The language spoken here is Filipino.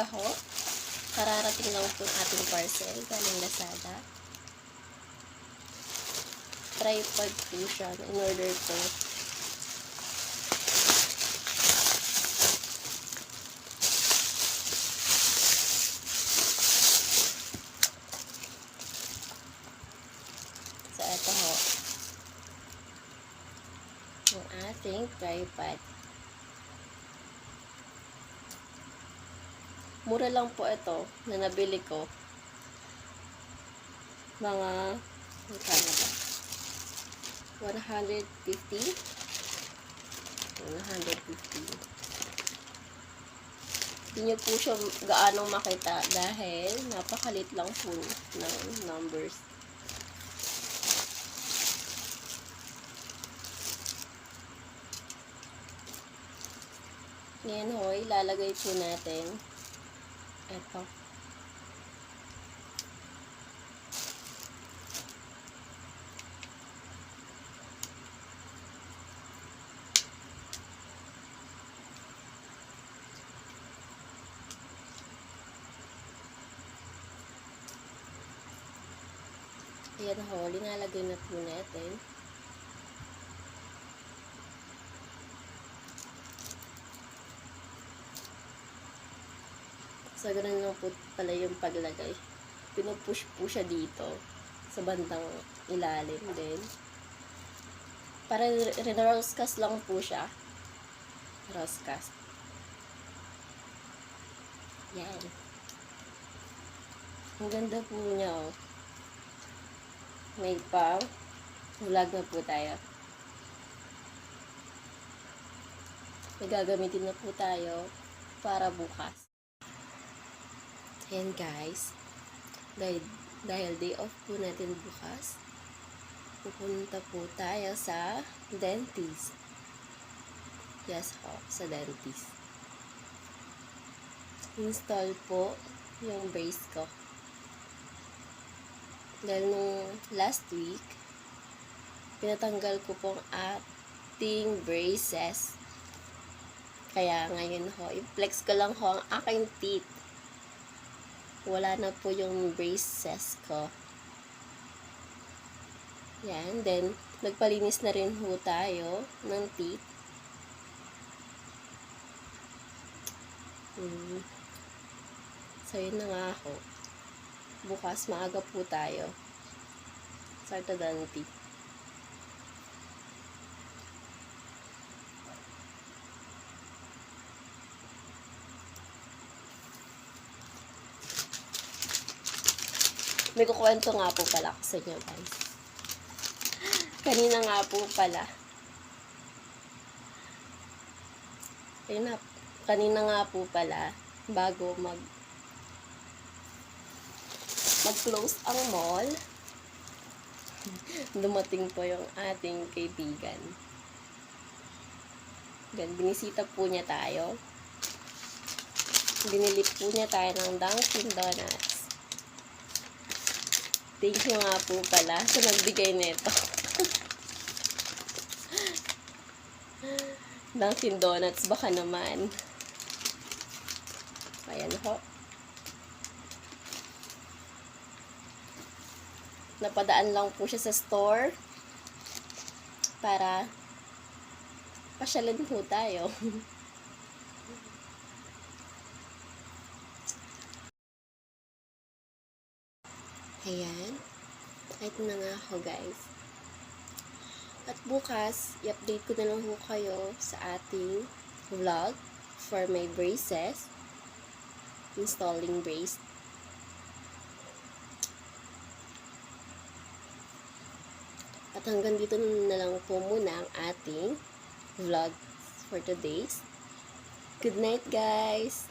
umaga ho. Kararating lang po ating parcel galing Lazada. Tripod po siya in order to so ito ho yung ating tripod. Mura lang po ito na nabili ko. Mga, magkano ba? 150. Hindi nyo po siya gaanong makita dahil napakalit lang po ng numbers. Ngayon ho, ilalagay po natin ito. Ayan ho, linalagay na po natin. So, ganun lang po pala yung paglagay. Pinupush po siya dito sa bandang ilalim din. Para rinroscast lang po siya. Roscast. Yan. Ang ganda po niya, oh. May pang vlog na po tayo. May gagamitin na po tayo para bukas. Ayan guys, dahil day off po natin bukas, pupunta po tayo sa dentist. Yes ho, sa dentist. Install po yung brace ko. Dahil nung last week, pinatanggal ko pong ating braces. Kaya ngayon ho, i-flex ko lang ho ang aking teeth. Wala na po yung braces ko. Yan. Then, nagpalinis na rin ho tayo ng teeth. So, yun na nga ho. Bukas, maaga po tayo sa orthodontic. May kukwento nga po pala ko sa inyo, guys. Kanina nga po pala. Kanina nga po pala, bago mag-close ang mall, dumating po yung ating kaibigan. Binisita po niya tayo. Binili po niya tayo ng Dunkin Donuts. Thank you nga po pala sa nagbigay nito. Dunkin Donuts, baka naman. Ayan ho. Napadaan lang po siya sa store para pasyalin po tayo. Ayan. Ito na nga ako, guys. At bukas, i-update ko na lang po kayo sa ating vlog for my braces. Installing brace. At hanggang dito na lang po muna ang ating vlog for today's. Good night, guys!